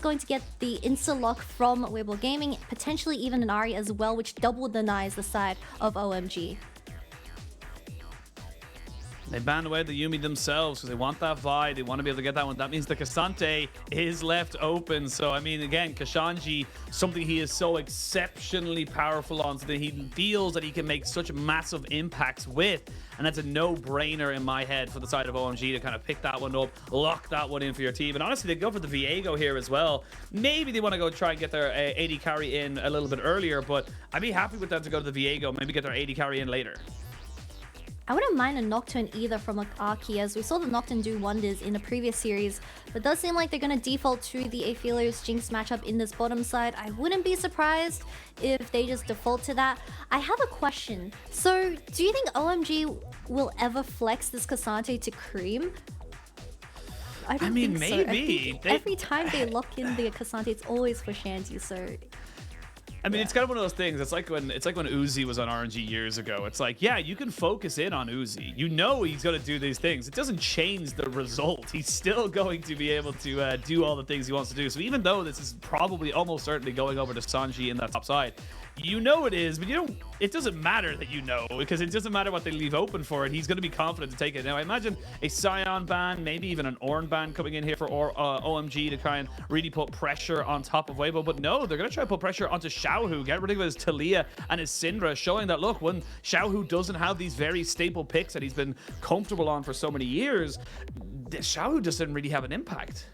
going to get the insta-lock from Weibo Gaming, potentially even an Ari as well, which double denies the side of OMG. They banned away the Yuumi themselves because they want that Vi. They want to be able to get that one. That means the K'Sante is left open. So, I mean, again, Shanji, something he is so exceptionally powerful on, so that he feels that he can make such massive impacts with. And that's a no-brainer in my head for the side of OMG to kind of pick that one up, lock that one in for your team. And honestly, they go for the Viego here as well. Maybe they want to go try and get their AD carry in a little bit earlier, but I'd be happy with them to go to the Viego, maybe get their AD carry in later. I wouldn't mind a Nocturne either from like Arki, as we saw the Nocturne do wonders in the previous series, but it does seem like they're going to default to the Aphelios Jinx matchup in this bottom side. I wouldn't be surprised if they just default to that. I have a question. So, do you think OMG will ever flex this K'Sante to Creme? I mean, maybe. So. I think every time they lock in the K'Sante, it's always for Shanji, so... I mean, it's kind of one of those things. It's like when Uzi was on RNG years ago. It's like, yeah, you can focus in on Uzi. You know he's going to do these things. It doesn't change the result. He's still going to be able to do all the things he wants to do. So even though this is probably almost certainly going over to Shanji in that top side, you know it is, but you don't. It doesn't matter that you know, because it doesn't matter what they leave open for it. He's going to be confident to take it. Now, I imagine a Sion ban, maybe even an Ornn ban coming in here for OMG to try and really put pressure on top of Weibo. But no, they're going to try to put pressure onto Xiaohu, get rid of his Talia and his Syndra, showing that, look, when Xiaohu doesn't have these very staple picks that he's been comfortable on for so many years, Xiaohu just didn't really have an impact.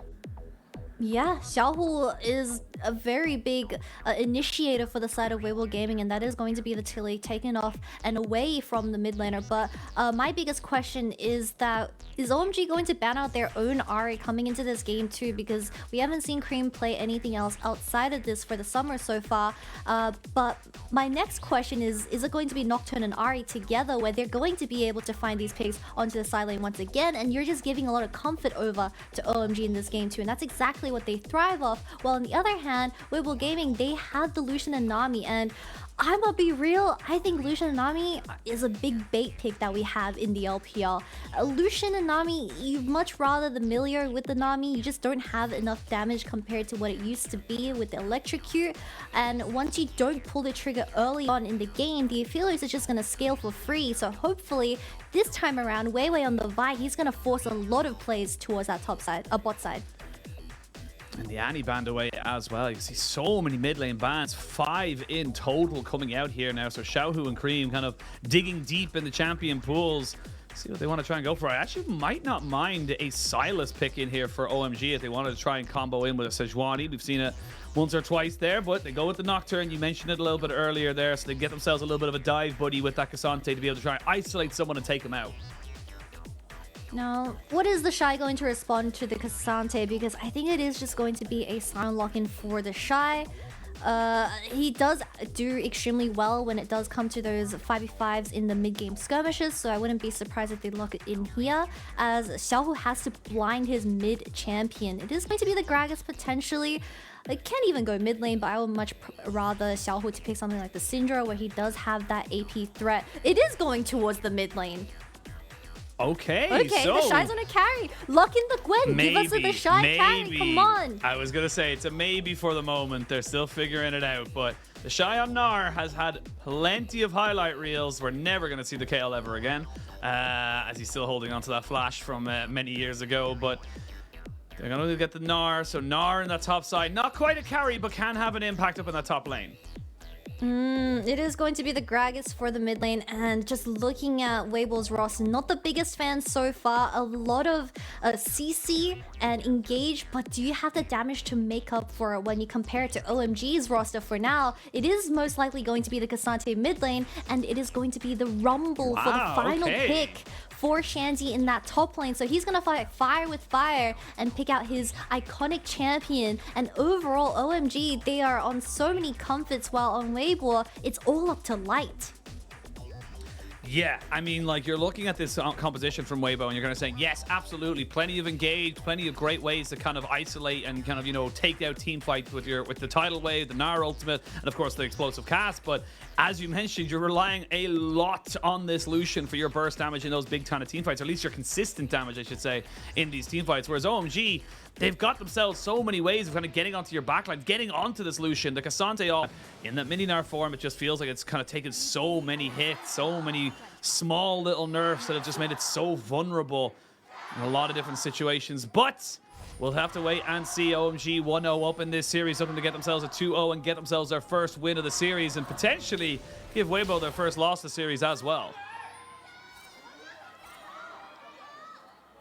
Yeah, Xiaohu is a very big initiator for the side of Weibo Gaming, and that is going to be the Tilly taken off and away from the mid laner. But my biggest question is that, is OMG going to ban out their own Ari coming into this game too? Because we haven't seen Creme play anything else outside of this for the summer so far. But my next question is it going to be Nocturne and Ari together, where they're going to be able to find these picks onto the side lane once again, and you're just giving a lot of comfort over to OMG in this game too, and that's exactly what they thrive off. While on the other hand, Weibo Gaming, they have the Lucian and Nami, and I'm gonna be real, I think Lucian and Nami is a big bait pick that we have in the LPL. Lucian and Nami, you'd much rather the Millia with the Nami. You just don't have enough damage compared to what it used to be with the Electrocute, and once you don't pull the trigger early on in the game, the Aphelios is just gonna scale for free. So hopefully this time around, weiwei on the Vi, he's gonna force a lot of plays towards that top side, bot side. And the Annie banned away as well. You see so many mid lane bans, 5 in total coming out here now. So Xiaohu and Creme kind of digging deep in the champion pools. See what they want to try and go for. I actually might not mind a Silas pick in here for OMG if they wanted to try and combo in with a Sejuani. We've seen it once or twice there, but they go with the Nocturne. You mentioned it a little bit earlier there, so they get themselves a little bit of a dive buddy with that K'Sante to be able to try and isolate someone and take them out. Now, what is TheShy going to respond to the K'Sante? Because I think it is just going to be a silent lock-in for TheShy. He does do extremely well when it does come to those 5v5s in the mid-game skirmishes, so I wouldn't be surprised if they lock it in here, as Xiaohu has to blind his mid-champion. It is going to be the Gragas potentially. I can't even go mid lane, but I would much rather Xiaohu to pick something like the Syndra, where he does have that AP threat. It is going towards the mid lane. Okay, so TheShy's gonna carry. Lock in the Gwen. Give us a TheShy carry. Come on. I was gonna say it's a maybe for the moment. They're still figuring it out, but TheShy on Gnar has had plenty of highlight reels. We're never gonna see the KL ever again, as he's still holding onto that flash from many years ago. But they're gonna get the Gnar. So Gnar in that top side, not quite a carry, but can have an impact up in that top lane. It is going to be the Gragas for the mid lane, and just looking at Weibo's roster, not the biggest fan so far. A lot of CC and Engage, but do you have the damage to make up for it when you compare it to OMG's roster for now? It is most likely going to be the K'Sante mid lane, and it is going to be the Rumble for the final pick for Shanji in that top lane. So he's gonna fight fire with fire and pick out his iconic champion. And overall, OMG, they are on so many comforts, while on Weibo, it's all up to Light. Yeah, I mean, like, you're looking at this composition from Weibo and you're going to say, yes, absolutely, plenty of engage, plenty of great ways to kind of isolate and kind of, you know, take out team fights with the tidal wave, the Gnar ultimate, and of course the explosive cast. But as you mentioned, you're relying a lot on this Lucian for your burst damage in those big kind of team fights, or at least your consistent damage, I should say, in these team fights. Whereas OMG, they've got themselves so many ways of kind of getting onto your backline, getting onto this Lucian. The Cassante all in that mini nerf form, it just feels like it's kind of taken so many hits, so many small little nerfs that have just made it so vulnerable in a lot of different situations. But we'll have to wait and see. OMG 1-0 up in this series, looking to get themselves a 2-0 and get themselves their first win of the series and potentially give Weibo their first loss of the series as well.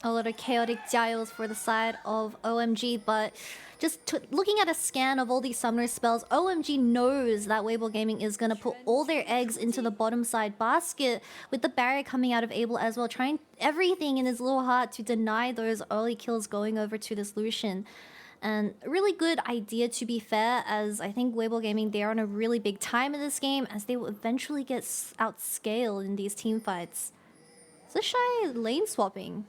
A lot of chaotic dials for the side of OMG, but just looking at a scan of all these summoner spells, OMG knows that Weibo Gaming is going to put all their eggs into the bottom side basket with the barrier coming out of Abel as well, trying everything in his little heart to deny those early kills going over to this Lucian. And a really good idea, to be fair, as I think Weibo Gaming, they're on a really big time in this game, as they will eventually get outscaled in these team fights. TheShy lane swapping.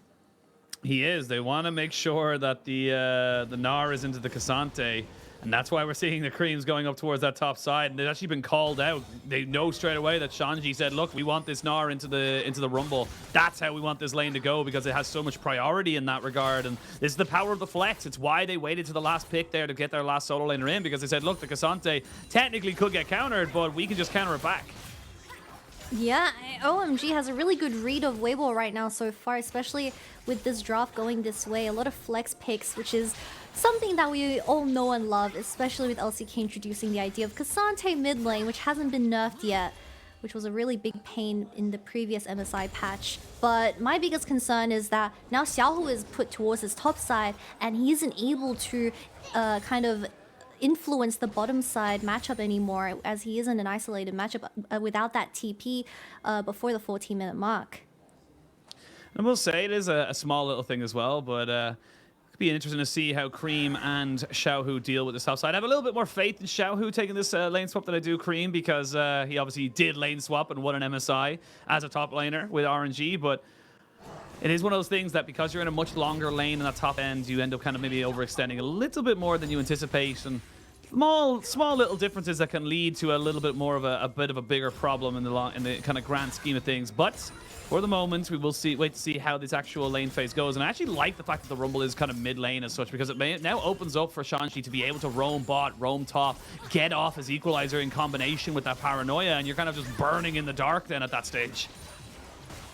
He is. They want to make sure that the Gnar is into the Cassante, and that's why we're seeing the Creams going up towards that top side. And they've actually been called out. They know straight away that Shanji said, "Look, we want this Gnar into the Rumble. That's how we want this lane to go because it has so much priority in that regard." And this is the power of the flex. It's why they waited to the last pick there to get their last solo laner in, because they said, "Look, the Cassante technically could get countered, but we can just counter it back." Yeah, OMG has a really good read of Weibo right now so far, especially with this draft going this way. A lot of flex picks, which is something that we all know and love, especially with LCK introducing the idea of Cassante mid lane, which hasn't been nerfed yet, which was a really big pain in the previous MSI patch. But my biggest concern is that now Xiaohu is put towards his top side, and he isn't able to kind of influence the bottom side matchup anymore, as he isn't an isolated matchup without that TP before the 14-minute mark. And we'll say it is a small little thing as well, but it could be interesting to see how Creme and Xiaohu deal with this top side. I have a little bit more faith in Xiaohu taking this lane swap than I do Creme, because he obviously did lane swap and won an MSI as a top laner with RNG, but it is one of those things that because you're in a much longer lane in that top end, you end up kind of maybe overextending a little bit more than you anticipate, and small little differences that can lead to a little bit more of a bit of a bigger problem in the kind of grand scheme of things. But for the moment, we will wait to see how this actual lane phase goes. And I actually like the fact that the Rumble is kind of mid lane as such, because it now opens up for Shanji to be able to roam bot, roam top, get off his equalizer in combination with that paranoia, and you're kind of just burning in the dark then at that stage.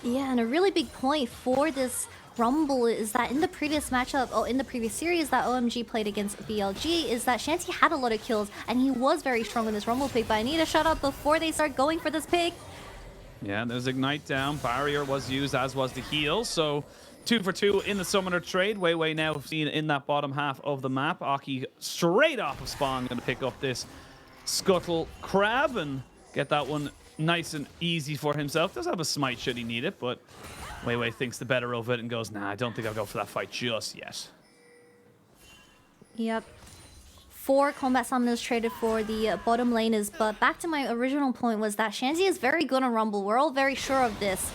Yeah, and a really big point for this Rumble is that in the previous matchup, or in the previous series that OMG played against BLG, is that Shanji had a lot of kills, and he was very strong in this Rumble pick, but I need to shut up before they start going for this pick. Yeah, there's Ignite down. Barrier was used, as was the heal. So 2 for 2 in the summoner trade. Weiwei now seen in that bottom half of the map. Aki straight off of spawn going to pick up this Scuttle Crab and get that one nice and easy for himself. Does have a smite should he need it, but Weiwei thinks the better of it and goes, nah, I don't think I'll go for that fight just yet. Yep. 4 combat summoners traded for the bottom laners, but back to my original point was that Shanji is very good on Rumble. We're all very sure of this,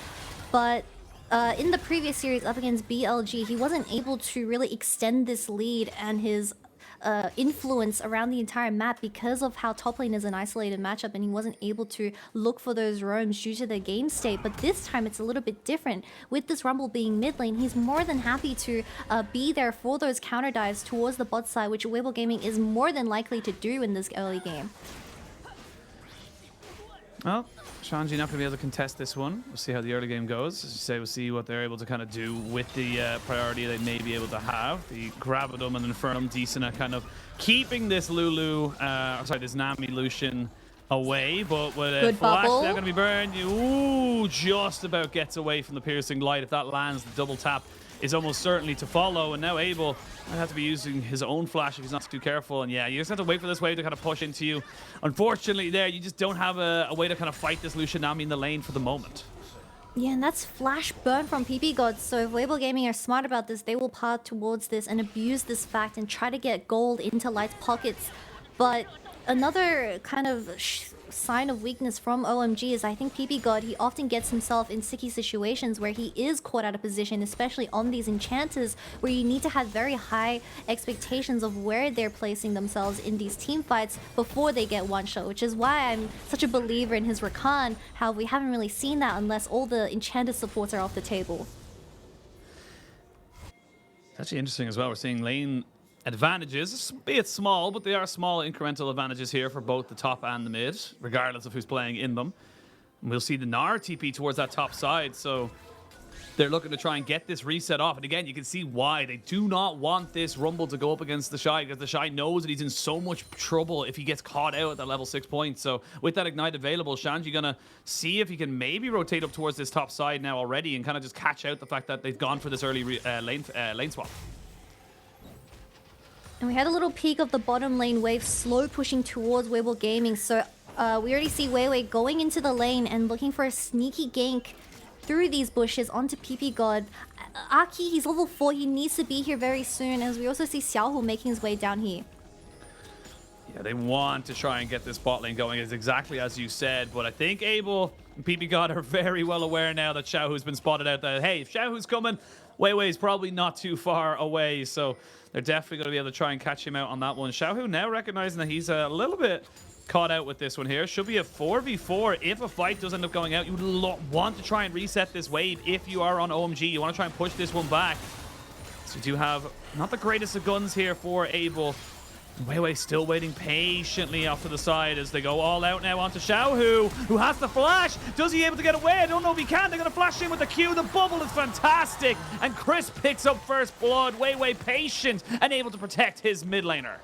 but in the previous series up against BLG, he wasn't able to really extend this lead and his influence around the entire map because of how top lane is an isolated matchup, and he wasn't able to look for those roams due to the game state. But this time it's a little bit different. With this Rumble being mid lane, he's more than happy to be there for those counter dives towards the bot side, which Weibo Gaming is more than likely to do in this early game. Well, Shanji not going to be able to contest this one. We'll see how the early game goes. As you say, we'll see what they're able to kind of do with the priority they may be able to have. The Gravidum and Infernum decent at kind of keeping this this Nami Lucian away, but with a flash, they're going to be burned. Ooh, just about gets away from the piercing light. If that lands, the double tap is almost certainly to follow, and now Abel might have to be using his own flash if he's not too careful. And yeah, you just have to wait for this wave to kind of push into you. Unfortunately there, you just don't have a way to kind of fight this Lucian Nami in the lane for the moment. Yeah, and that's flash burn from Ppgod. So if Weibo Gaming are smart about this, they will path towards this and abuse this fact and try to get gold into Light's pockets. But another kind of sign of weakness from OMG is I think Ppgod, he often gets himself in sticky situations where he is caught out of position, especially on these enchanters where you need to have very high expectations of where they're placing themselves in these team fights before they get one shot, which is why I'm such a believer in his Rakan, how we haven't really seen that unless all the enchanter supports are off the table. It's actually interesting as well. We're seeing lane advantages, be it small, but they are small incremental advantages here for both the top and the mid, regardless of who's playing in them. And we'll see the Gnar TP towards that top side, so they're looking to try and get this reset off. And again, you can see why. They do not want this Rumble to go up against TheShy, because TheShy knows that he's in so much trouble if he gets caught out at that level 6 point. So with that Ignite available, Shanji gonna see if he can maybe rotate up towards this top side now already and kind of just catch out the fact that they've gone for this early lane swap. And we had a little peek of the bottom lane wave slow pushing towards Weibo Gaming. So we already see Weiwei going into the lane and looking for a sneaky gank through these bushes onto Ppgod. Aki, he's level 4. He needs to be here very soon, as we also see Xiaohu making his way down here. Yeah, they want to try and get this bot lane going, is exactly as you said. But I think Abel and Ppgod are very well aware now that Xiaohu's been spotted out there. Hey, if Xiaohu's coming, Weiwei's probably not too far away. So they're definitely going to be able to try and catch him out on that one. Xiaohu now recognizing that he's a little bit caught out with this one here. Should be a 4v4 if a fight does end up going out. You want to try and reset this wave if you are on OMG. You want to try and push this one back. So you do have not the greatest of guns here for Abel. Weiwei still waiting patiently off to the side as they go all out now onto Xiaohu, who has the flash. Does he able to get away? I don't know if he can. They're going to flash in with the Q. The bubble is fantastic. And Chris picks up first blood. Weiwei patient and able to protect his mid laner.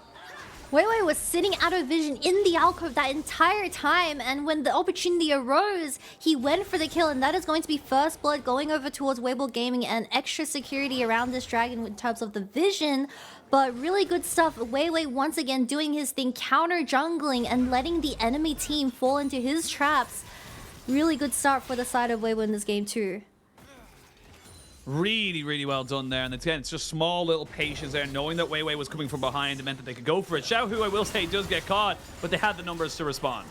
Weiwei was sitting out of vision in the alcove that entire time, and when the opportunity arose, he went for the kill, and that is going to be first blood going over towards Weibo Gaming and extra security around this dragon in terms of the vision. But really good stuff. Weiwei once again doing his thing, counter jungling and letting the enemy team fall into his traps. Really good start for the side of Weibo in this game too. Really, really well done there. And again, it's just small little patience there, knowing that Weiwei was coming from behind. It meant that they could go for it. Xiaohu, I will say, does get caught, but they had the numbers to respond.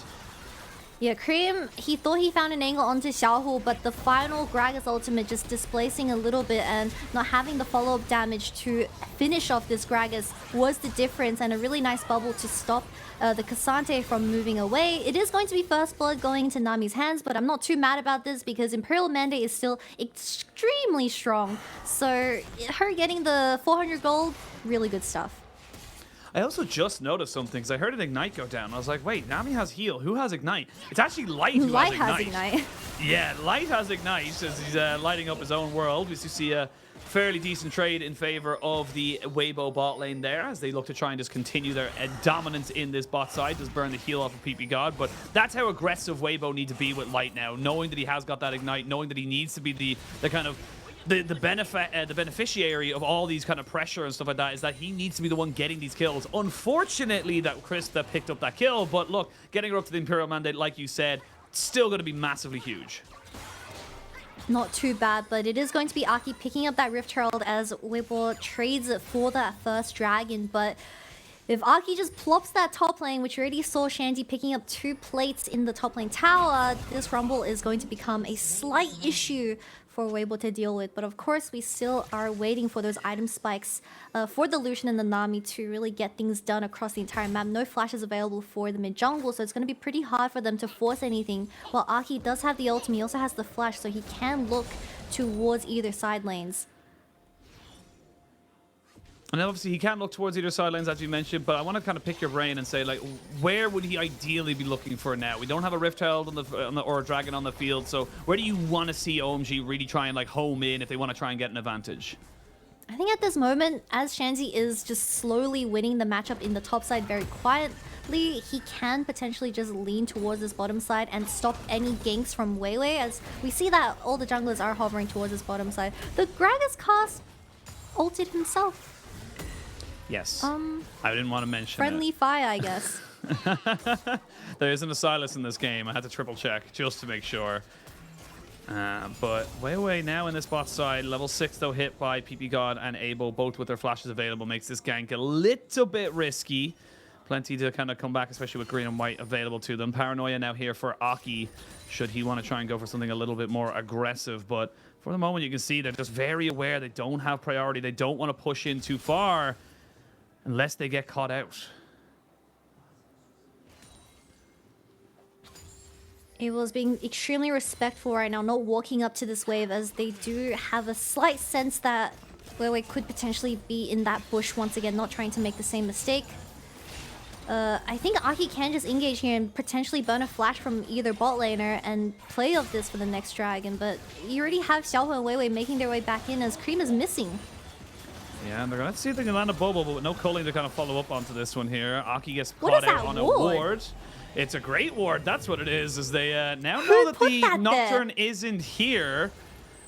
Yeah, Creme, he thought he found an angle onto Xiaohu, but the final Gragas ultimate just displacing a little bit and not having the follow-up damage to finish off this Gragas was the difference, and a really nice bubble to stop the Cassante from moving away. It is going to be first blood going into Nami's hands, but I'm not too mad about this because Imperial Mandate is still extremely strong. So her getting the 400 gold, really good stuff. I also just noticed something because I heard an Ignite go down. I was like, wait, Nami has heal. Who has Ignite? It's actually Light who Light has Ignite. Yeah, Light has Ignite as he's lighting up his own world. We see a fairly decent trade in favor of the Weibo bot lane there as they look to try and just continue their dominance in this bot side. Just burn the heal off of Ppgod. But that's how aggressive Weibo need to be with Light now, knowing that he has got that Ignite, knowing that he needs to be the kind of the beneficiary of all these kind of pressure and stuff like that, is that he needs to be the one getting these kills. Unfortunately, that Chris that picked up that kill, but look, getting her up to the Imperial Mandate, like you said, still going to be massively huge. Not too bad, but it is going to be Aki picking up that Rift Herald as Weibo trades for that first dragon. But if Aki just plops that top lane, which you already saw Shanji picking up 2 plates in the top lane tower, this Rumble is going to become a slight issue for Weibo to deal with. But of course, we still are waiting for those item spikes for the Lucian and the Nami to really get things done across the entire map. No flashes available for the mid jungle, so it's going to be pretty hard for them to force anything. While Aki does have the ultimate, he also has the flash, so he can look towards either side lanes. And obviously, he can look towards either side lanes, as you mentioned, but I want to kind of pick your brain and say, like, where would he ideally be looking for now? We don't have a Rift Herald or a Dragon on the field, so where do you want to see OMG really try and, like, home in if they want to try and get an advantage? I think at this moment, as Shanji is just slowly winning the matchup in the top side very quietly, he can potentially just lean towards this bottom side and stop any ganks from Weiwei, as we see that all the junglers are hovering towards this bottom side. The Gragas cast ulted himself. Yes. I didn't want to mention friendly fire, I guess. There isn't a Silas in this game. I had to triple check just to make sure. But Weiwei now in this bot side. Level 6 though, hit by Ppgod and Abel, both with their flashes available, makes this gank a little bit risky. Plenty to kind of come back, especially with green and white available to them. Paranoia now here for Aki, should he want to try and go for something a little bit more aggressive. But for the moment, you can see they're just very aware. They don't have priority. They don't want to push in too far unless they get caught out. Able is being extremely respectful right now, not walking up to this wave, as they do have a slight sense that weiwei could potentially be in that bush once again, not trying to make the same mistake. I think Aki can just engage here and potentially burn a flash from either bot laner and play off this for the next dragon, but you already have Xiaohu and weiwei making their way back in as Creme is missing. Yeah, and they're going to see if they can land a bubble, but with no culling to kind of follow up onto this one here. Aki gets caught out on a ward. It's a great ward, that's what it is they now know that the Nocturne isn't here.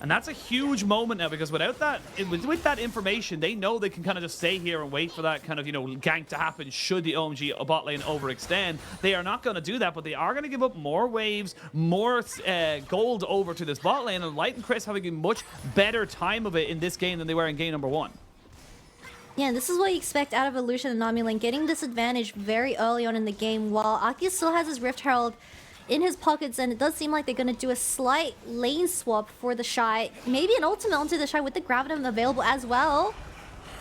And that's a huge moment now, because without that, with that information, they know they can kind of just stay here and wait for that kind of, you know, gank to happen should the OMG bot lane overextend. They are not going to do that, but they are going to give up more waves, more gold over to this bot lane, and Light and Chris having a much better time of it in this game than they were in game number 1. Yeah, this is what you expect out of Illusion and Nami Lane, getting this advantage very early on in the game, while Aki still has his Rift Herald in his pockets, and it does seem like they're going to do a slight lane swap for TheShy. Maybe an ultimate onto TheShy with the Gravitum available as well.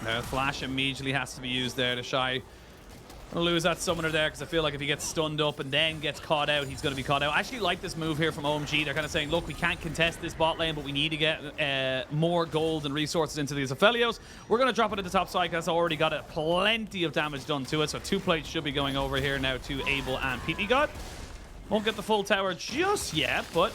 The flash immediately has to be used there. TheShy will lose that summoner there, because I feel like if he gets stunned up and then gets caught out, he's going to be caught out. I actually like this move here from OMG. They're kind of saying, look, we can't contest this bot lane, but we need to get more gold and resources into these Aphelios. We're going to drop it at the top side, because that's already got plenty of damage done to it. So 2 plates should be going over here now to Abel and Ppgod. Won't get the full tower just yet, but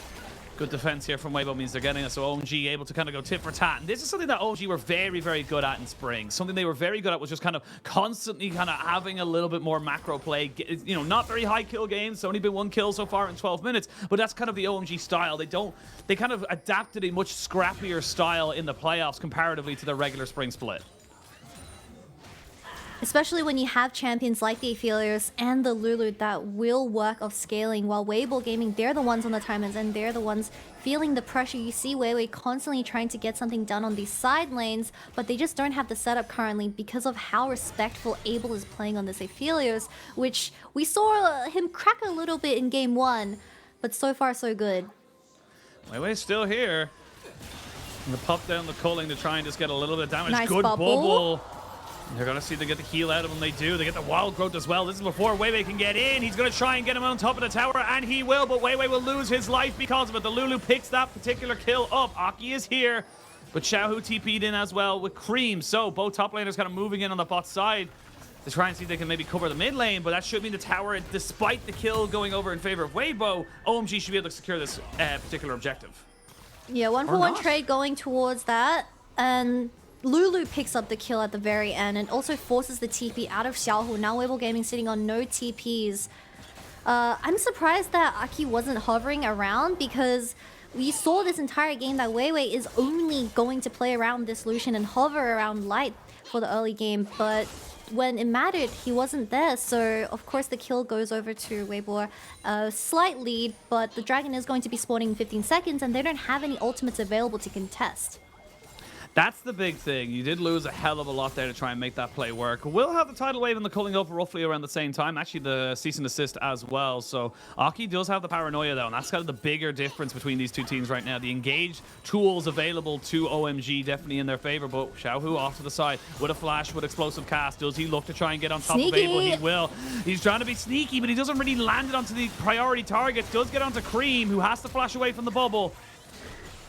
good defense here from Weibo means they're getting it. So OMG able to kind of go tit for tat. And this is something that OMG were very, very good at in spring. Something they were very good at was just kind of constantly kind of having a little bit more macro play. You know, not very high kill games. It's only been 1 kill so far in 12 minutes. But that's kind of the OMG style. They kind of adapted a much scrappier style in the playoffs comparatively to their regular spring split. Especially when you have champions like the Aphelios and the Lulu that will work off scaling, while Weibo Gaming, they're the ones on the timers and they're the ones feeling the pressure. You see weiwei constantly trying to get something done on these side lanes, but they just don't have the setup currently because of how respectful Abel is playing on this Aphelios, which we saw him crack a little bit in game 1, but so far so good. Weiwei's still here. And pop down the culling to try and just get a little bit of damage. Nice good bubble. They're going to see they get the heal out of him. They do. They get the wild growth as well. This is before weiwei can get in. He's going to try and get him on top of the tower, and he will, but weiwei will lose his life because of it. The Lulu picks that particular kill up. Aki is here, but Xiaohu TP'd in as well with Creme. So both top laners kind of moving in on the bot side to try and see if they can maybe cover the mid lane, but that should mean the tower, despite the kill going over in favor of Weibo, OMG should be able to secure this particular objective. Yeah, 1-for-1 trade going towards that, and Lulu picks up the kill at the very end and also forces the TP out of Xiaohu. Now Weibo Gaming sitting on no TPs. I'm surprised that Aki wasn't hovering around, because we saw this entire game that weiwei is only going to play around this Lucian and hover around Light for the early game, but when it mattered, he wasn't there. So of course the kill goes over to Weibo. Slight lead, but the dragon is going to be spawning in 15 seconds and they don't have any ultimates available to contest. That's the big thing. You did lose a hell of a lot there to try and make that play work. We'll have the tidal wave and the culling over roughly around the same time. Actually, the cease and desist as well. So Aki does have the paranoia, though, and that's kind of the bigger difference between these two teams right now. The engaged tools available to OMG definitely in their favor, but Xiaohu off to the side with a flash, with explosive cast. Does he look to try and get on top of Abel? He will. He's trying to be sneaky, but he doesn't really land it onto the priority target. Does get onto Creme, who has to flash away from the bubble.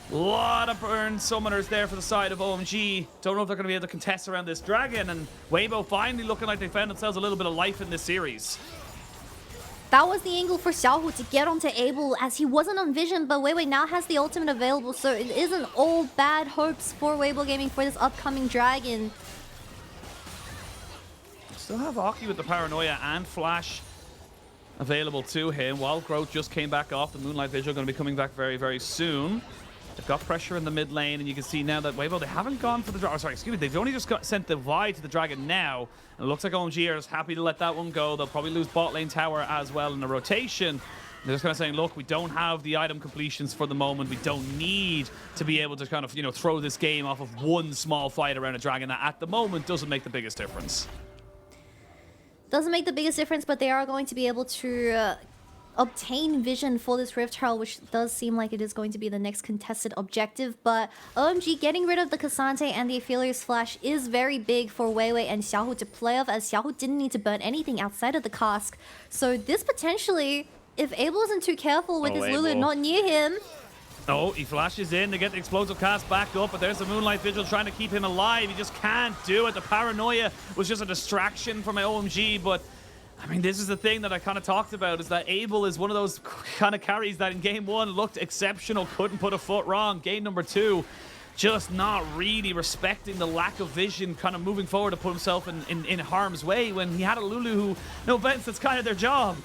A lot of burn summoners there for the side of OMG. Don't know if they're going to be able to contest around this dragon. And Weibo finally looking like they found themselves a little bit of life in this series. That was the angle for Xiaohu to get onto Abel, as he wasn't on vision, but weiwei now has the ultimate available. So it isn't all bad hopes for Weibo Gaming for this upcoming dragon. Still have Aki with the paranoia and flash available to him. Wild growth just came back off. The moonlight visual going to be coming back very, very soon. They've got pressure in the mid lane, and you can see now that Weibo, they haven't gone for the dragon. Sorry, excuse me. They've only just sent the Vi to the dragon now. And it looks like OMG are just happy to let that one go. They'll probably lose bot lane tower as well in the rotation. They're just kind of saying, look, we don't have the item completions for the moment. We don't need to be able to kind of, you know, throw this game off of one small fight around a dragon that at the moment doesn't make the biggest difference. Doesn't make the biggest difference, but they are going to be able to obtain vision for this Rift Herald, which does seem like it is going to be the next contested objective. But OMG getting rid of the Cassante and the Aphelios Flash is very big for Weiwei and Xiaohu to play off, as Xiaohu didn't need to burn anything outside of the cask. So this potentially, if Abel isn't too careful with his Lulu not near him... Oh, he flashes in to get the explosive cast back up, but there's the Moonlight Vigil trying to keep him alive. He just can't do it. The paranoia was just a distraction from OMG, but I mean, this is the thing that I kind of talked about, is that Abel is one of those kind of carries that in game 1 looked exceptional, couldn't put a foot wrong. Game number 2, just not really respecting the lack of vision, kind of moving forward to put himself in harm's way when he had a Lulu who, no offense, that's kind of their job.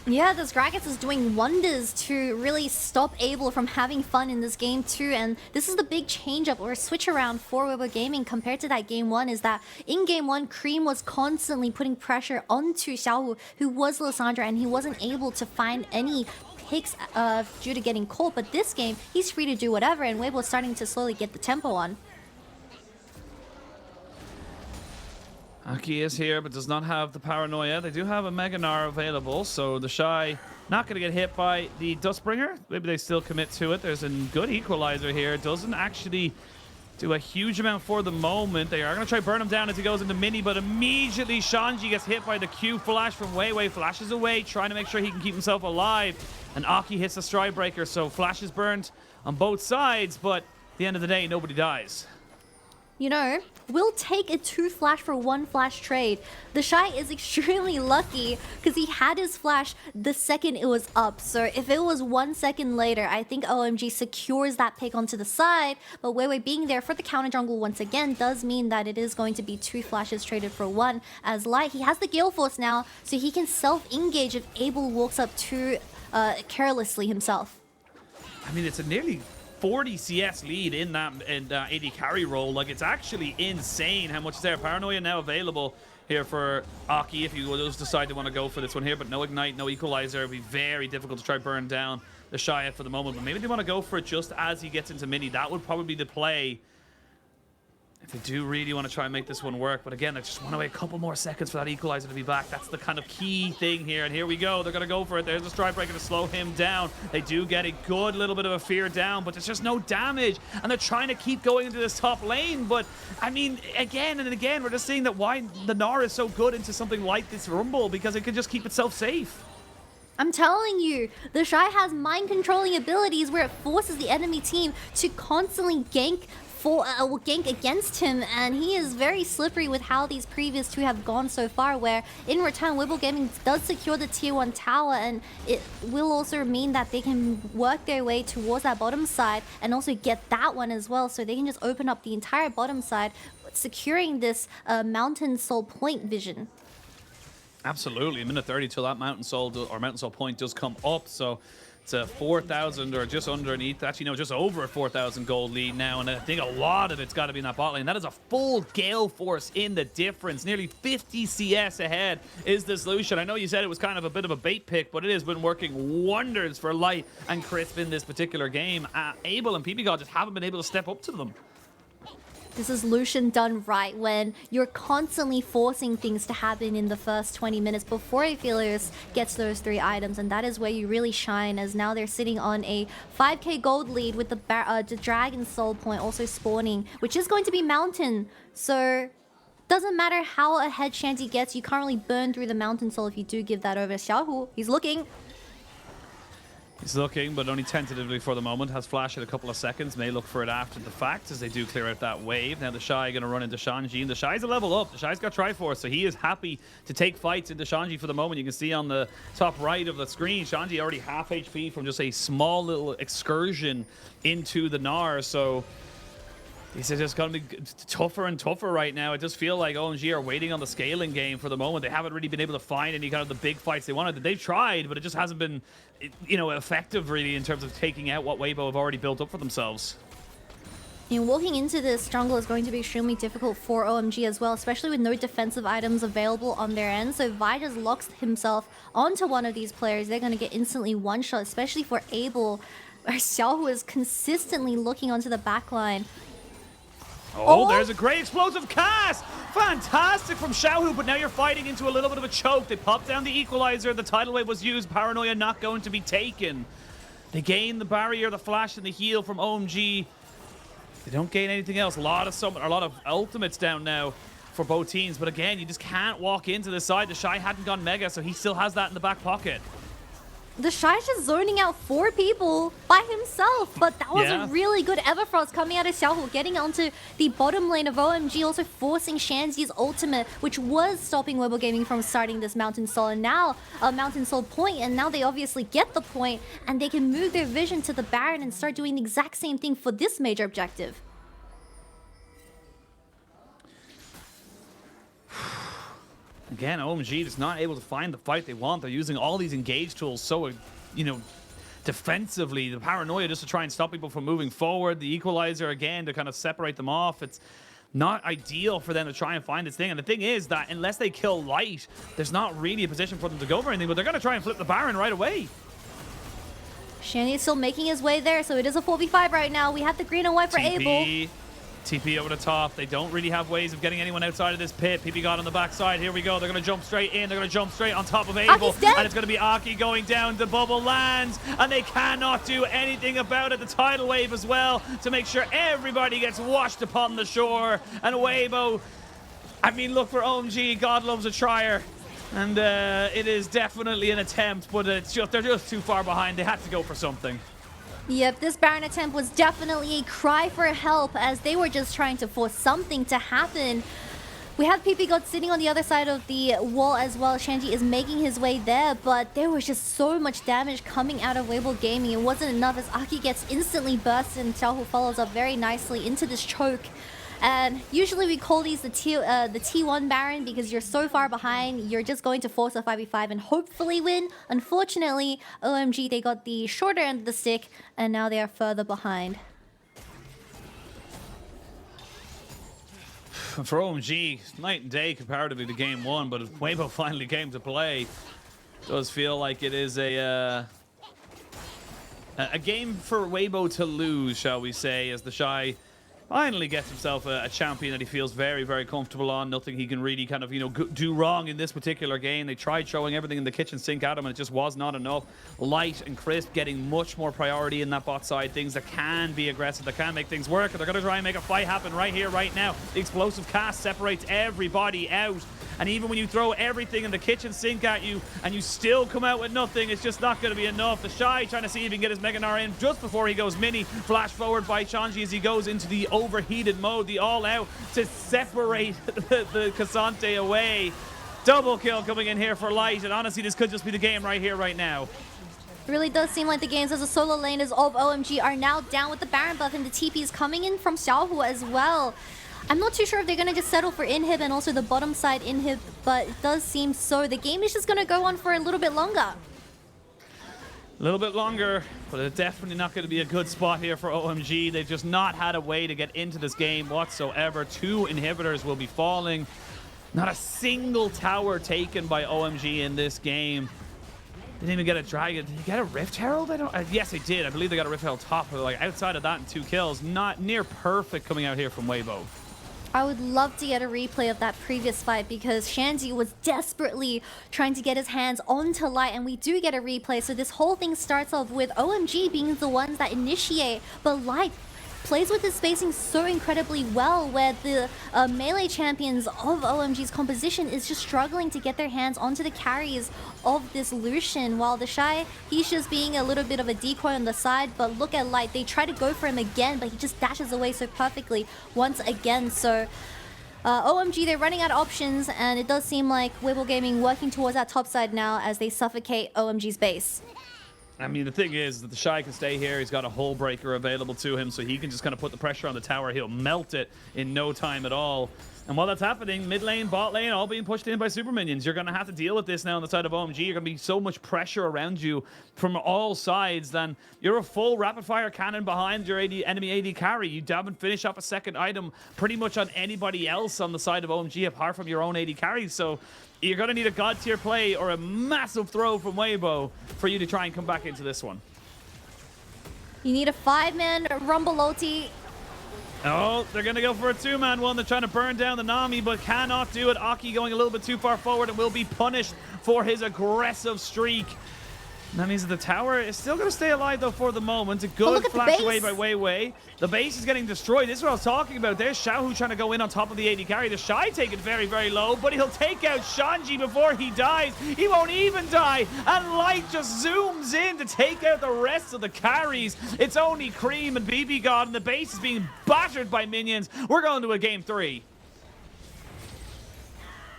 Yeah, this Gragas is doing wonders to really stop Abel from having fun in this game too, and this is the big change up or switch around for Weibo Gaming compared to that game 1, is that in game 1, Creme was constantly putting pressure onto Xiaohu, who was Lysandra, and he wasn't able to find any picks due to getting caught, but this game, he's free to do whatever, and Weibo is starting to slowly get the tempo on. Aki is here, but does not have the paranoia. They do have a Mega Gnar available, so TheShy not going to get hit by the Dustbringer. Maybe they still commit to it. There's a good equalizer here. Doesn't actually do a huge amount for the moment. They are going to try burn him down as he goes into mini, but immediately Shanji gets hit by the Q flash from Weiwei. Flashes away, trying to make sure he can keep himself alive. And Aki hits the Stride Breaker, so Flash is burned on both sides, but at the end of the day, nobody dies. You know, we'll take a 2 flash for 1 flash trade. TheShy is extremely lucky because he had his flash the second it was up. So if it was 1 second later, I think OMG secures that pick onto the side. But Weiwei being there for the counter jungle once again does mean that it is going to be 2 flashes traded for 1. As Light, he has the Gale Force now, so he can self-engage if Abel walks up too carelessly himself. I mean, it's a nearly 40 CS lead in that AD carry role. Like, it's actually insane how much is there. Paranoia now available here for Aki if he does decide to want to go for this one here, but no Ignite, no Equalizer. It'll be very difficult to try burn down TheShy for the moment, but maybe they want to go for it just as he gets into mini. That would probably be the play if they do really want to try and make this one work. But again, they just want to wait a couple more seconds for that Equalizer to be back. That's the kind of key thing here. And here we go. They're going to go for it. There's a Stride Breaker to slow him down. They do get a good little bit of a fear down, but there's just no damage. And they're trying to keep going into this top lane. But, I mean, again and again, we're just seeing that why the Gnar is so good into something like this Rumble, because it can just keep itself safe. I'm telling you, TheShy has mind-controlling abilities where it forces the enemy team to constantly gank against him, and he is very slippery with how these previous 2 have gone so far, where in return Weibo Gaming does secure the tier 1 tower, and it will also mean that they can work their way towards that bottom side and also get that one as well, so they can just open up the entire bottom side, securing this Mountain Soul Point vision. Absolutely, a minute 30 till that Mountain Soul point does come up, so it's a 4,000 or just underneath, actually no, just over a 4,000 gold lead now, and I think a lot of it's got to be in that bot lane. That is a full Gale Force in the difference. Nearly 50 CS ahead is the solution. I know you said it was kind of a bit of a bait pick, but it has been working wonders for Light and Crisp in this particular game. Abel and Ppgod just haven't been able to step up to them. This is Lucian done right, when you're constantly forcing things to happen in the first 20 minutes before Aphelios gets those 3 items, and that is where you really shine, as now they're sitting on a 5k gold lead with the Dragon Soul Point also spawning, which is going to be Mountain. So doesn't matter how ahead Shanji gets, you can't really burn through the Mountain Soul if you do give that over. Xiaohu, he's looking. He's looking, but only tentatively for the moment. Has flash in a couple of seconds. May look for it after the fact as they do clear out that wave. Now TheShy going to run into Shanji, and TheShy's a level up. TheShy's got Triforce, so he is happy to take fights into Shanji for the moment. You can see on the top right of the screen, Shanji already half HP from just a small little excursion into the Gnar, so these are just going to be tougher and tougher right now. It does feel like OMG are waiting on the scaling game for the moment. They haven't really been able to find any kind of the big fights they wanted. They've tried, but it just hasn't been, you know, effective really in terms of taking out what Weibo have already built up for themselves. And walking into this jungle is going to be extremely difficult for OMG as well, especially with no defensive items available on their end. So Vi just locks himself onto one of these players. They're going to get instantly one-shot, especially for Abel, where Xiaohu is consistently looking onto the backline. Oh, there's a great explosive cast! Fantastic from Xiaohu, but now you're fighting into a little bit of a choke. They pop down the equalizer. The tidal wave was used. Paranoia not going to be taken. They gain the barrier, the flash, and the heal from OMG. They don't gain anything else. A lot of ultimates down now for both teams. But again, you just can't walk into the side. TheShy hadn't gone mega, so he still has that in the back pocket. TheShy's just zoning out 4 people by himself, but that was a really good Everfrost coming out of Xiaohu, getting onto the bottom lane of OMG, also forcing Shanji's ultimate, which was stopping Weibo Gaming from starting this Mountain Soul, and now a Mountain Soul point, and now they obviously get the point, and they can move their vision to the Baron and start doing the exact same thing for this major objective. Again, OMG is not able to find the fight they want. They're using all these engage tools so, defensively. The Paranoia just to try and stop people from moving forward. The Equalizer, again, to kind of separate them off. It's not ideal for them to try and find this thing. And the thing is that unless they kill Light, there's not really a position for them to go for anything. But they're going to try and flip the Baron right away. Shanji is still making his way there, so it is a 4v5 right now. We have the green and white for Abel. TP over the top. They don't really have ways of getting anyone outside of this pit. Ppgod on the backside. Here we go. They're going to jump straight in. They're going to jump straight on top of Abel. And it's going to be Aki going down. The bubble lands. And they cannot do anything about it. The tidal wave as well to make sure everybody gets washed upon the shore. And Weibo, I mean, look for OMG. God loves a trier. And it is definitely an attempt, but they're just too far behind. They had to go for something. Yep, this Baron attempt was definitely a cry for help as they were just trying to force something to happen. We have Ppgod sitting on the other side of the wall as well. Shanji is making his way there, but there was just so much damage coming out of Weibo Gaming. It wasn't enough as Aki gets instantly bursted and Xiaohu follows up very nicely into this choke. And usually we call these the T1 Baron because you're so far behind, you're just going to force a 5v5 and hopefully win. Unfortunately, OMG, they got the shorter end of the stick and now they are further behind. For OMG, night and day comparatively to game 1, but if Weibo finally came to play, it does feel like it is a game for Weibo to lose, shall we say, as TheShy finally gets himself a champion that he feels very, very comfortable on. Nothing he can really kind of, do wrong in this particular game. They tried throwing everything in the kitchen sink at him and it just was not enough. Light and Crisp getting much more priority in that bot side. Things that can be aggressive, that can make things work. And they're going to try and make a fight happen right here, right now. The explosive cast separates everybody out. And even when you throw everything in the kitchen sink at you and you still come out with nothing, it's just not going to be enough. TheShy trying to see if he can get his Mega Gnar in just before he goes mini. Flash forward by Shanji as he goes into the overheated mode, the all-out to separate the Cassante away. Double kill coming in here for Light, and honestly, this could just be the game right here, right now. It really does seem like the games as the solo laners of OMG are now down with the Baron buff, and the TP is coming in from Xiaohu as well. I'm not too sure if they're going to just settle for inhib and also the bottom side inhib, but it does seem so. The game is just going to go on for a little bit longer. A little bit longer, but it's definitely not going to be a good spot here for OMG. They've just not had a way to get into this game whatsoever. 2 inhibitors will be falling. Not a single tower taken by OMG in this game. They didn't even get a dragon. Did they get a Rift Herald? Yes, they did. I believe they got a Rift Herald top. But like outside of that and 2 kills, not near perfect coming out here from Weibo. I would love to get a replay of that previous fight because Shanji was desperately trying to get his hands onto Light, and we do get a replay. So this whole thing starts off with OMG being the ones that initiate, but Light plays with his spacing so incredibly well, where the melee champions of OMG's composition is just struggling to get their hands onto the carries of this Lucian, while TheShy, he's just being a little bit of a decoy on the side. But look at Light, they try to go for him again, but he just dashes away so perfectly once again. So OMG, they're running out of options, and it does seem like Weibo Gaming working towards that top side now as they suffocate OMG's base. I mean, the thing is that TheShy can stay here. He's got a hull breaker available to him, so he can just kind of put the pressure on the tower. He'll melt it in no time at all. And while that's happening, mid lane, bot lane, all being pushed in by super minions. You're going to have to deal with this now on the side of OMG. You're going to be so much pressure around you from all sides. Then you're a full rapid-fire cannon behind your enemy AD carry. You haven't finished up a second item pretty much on anybody else on the side of OMG apart from your own AD carry. So you're going to need a god tier play or a massive throw from Weibo for you to try and come back into this one. You need a 5-man Rumble ulti. Oh, they're going to go for a two-man one. They're trying to burn down the Nami, but cannot do it. Aki going a little bit too far forward and will be punished for his aggressive streak. That means that the tower is still going to stay alive, though, for the moment. A good flash away by Weiwei. The base is getting destroyed. This is what I was talking about. There's Xiaohu trying to go in on top of the AD carry. TheShy taking very, very low, but he'll take out Shanji before he dies. He won't even die. And Light just zooms in to take out the rest of the carries. It's only Creme and Ppgod, and the base is being battered by minions. We're going to a game 3.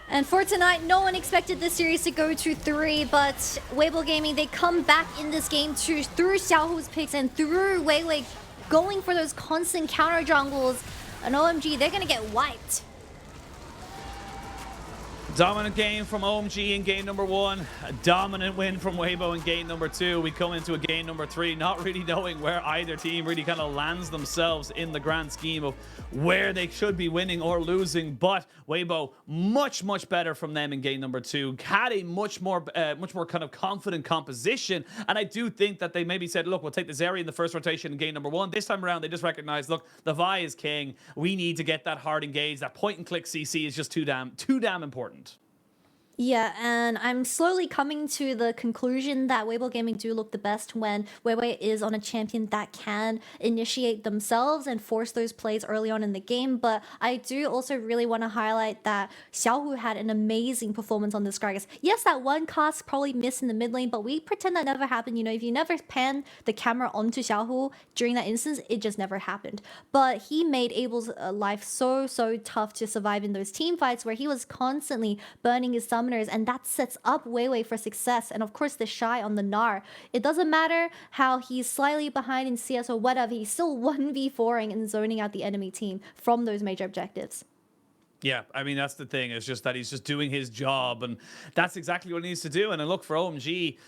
And for tonight, no one expected this series to go to 3, but Weibo Gaming, they come back in this game through Xiaohu's picks and through Weiwei going for those constant counter jungles. And OMG, they're gonna get wiped. Dominant game from OMG in game number 1. A dominant win from Weibo in game number 2. We come into a game number 3 not really knowing where either team really kind of lands themselves in the grand scheme of where they should be winning or losing. But Weibo, much better from them in game number 2. Had a much more kind of confident composition. And I do think that they maybe said, look, we'll take the Zeri in the first rotation in game number 1. This time around, they just recognized, look, the Vi is king. We need to get that hard engaged. That point and click CC is just too damn important. Yeah, and I'm slowly coming to the conclusion that Weibo Gaming do look the best when Weiwei is on a champion that can initiate themselves and force those plays early on in the game. But I do also really want to highlight that Xiaohu had an amazing performance on this Gragas. Yes, that one cast probably missed in the mid lane, but we pretend that never happened. You know, if you never pan the camera onto Xiaohu during that instance, it just never happened. But he made Abel's life so tough to survive in those team fights where he was constantly burning his summoners, and that sets up Weiwei for success. And of course, TheShy on the Gnar. It doesn't matter how he's slightly behind in CS or whatever, he's still 1v4ing and zoning out the enemy team from those major objectives. Yeah, I mean, that's the thing. It's just that he's just doing his job, and that's exactly what he needs to do. And I look for OMG,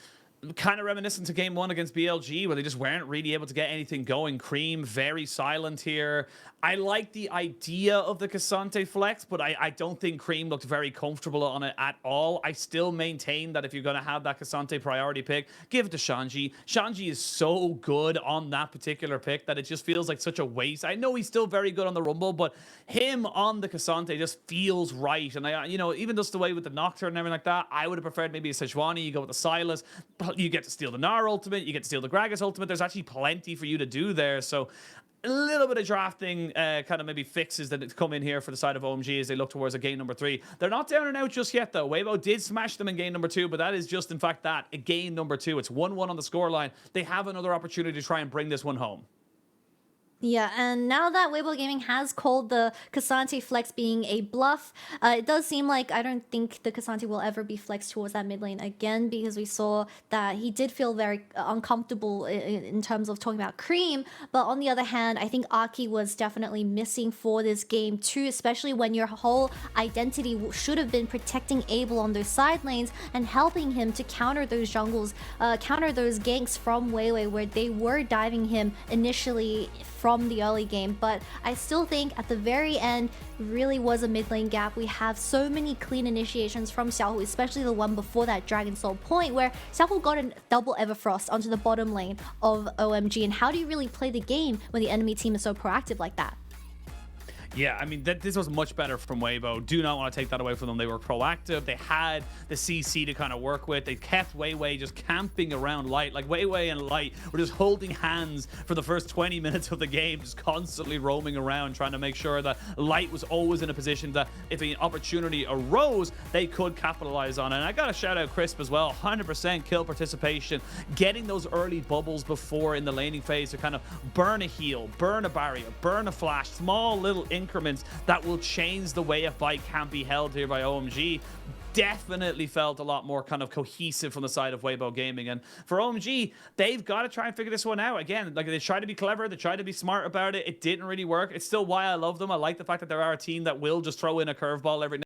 kind of reminiscent to game 1 against BLG, where they just weren't really able to get anything going. Creme, very silent here. I like the idea of the Cassante flex, but I don't think Creme looked very comfortable on it at all. I still maintain that if you're going to have that Cassante priority pick, give it to Shanji. Shanji is so good on that particular pick that it just feels like such a waste. I know he's still very good on the Rumble, but him on the Cassante just feels right. And you know, even just the way with the Nocturne and everything like that, I would have preferred maybe a Sejuani. You go with the Silas, you get to steal the Gnar ultimate, you get to steal the Gragas ultimate. There's actually plenty for you to do there. So a little bit of drafting kind of maybe fixes that come in here for the side of OMG as they look towards a game number 3. They're not down and out just yet, though. Weibo did smash them in game number 2, but that is just, in fact, that, a game number 2. It's 1-1 on the scoreline. They have another opportunity to try and bring this one home. Yeah, and now that Weibo Gaming has called the Cassante flex being a bluff, it does seem like I don't think the Cassante will ever be flexed towards that mid lane again, because we saw that he did feel very uncomfortable in terms of talking about Creme. But on the other hand, I think Aki was definitely missing for this game too, especially when your whole identity should have been protecting Abel on those side lanes and helping him to counter those jungles, counter those ganks from Weiwei where they were diving him initially from the early game. But I still think at the very end really was a mid lane gap. We have so many clean initiations from Xiaohu, especially the one before that Dragon Soul point where Xiaohu got a double Everfrost onto the bottom lane of OMG. And how do you really play the game when the enemy team is so proactive like that? Yeah, I mean, this was much better from Weibo. Do not want to take that away from them. They were proactive. They had the CC to kind of work with. They kept Weiwei just camping around Light. Like, Weiwei and Light were just holding hands for the first 20 minutes of the game, just constantly roaming around, trying to make sure that Light was always in a position that if an opportunity arose, they could capitalize on it. And I got to shout out Crisp as well. 100% kill participation, getting those early bubbles before in the laning phase to kind of burn a heal, burn a barrier, burn a flash, small little increments that will change the way a fight can be held here by OMG. Definitely felt a lot more kind of cohesive from the side of Weibo Gaming. And for OMG, they've got to try and figure this one out. Again, like, they try to be clever, they try to be smart about it. It didn't really work. It's still why I love them. I like the fact that there are a team that will just throw in a curveball every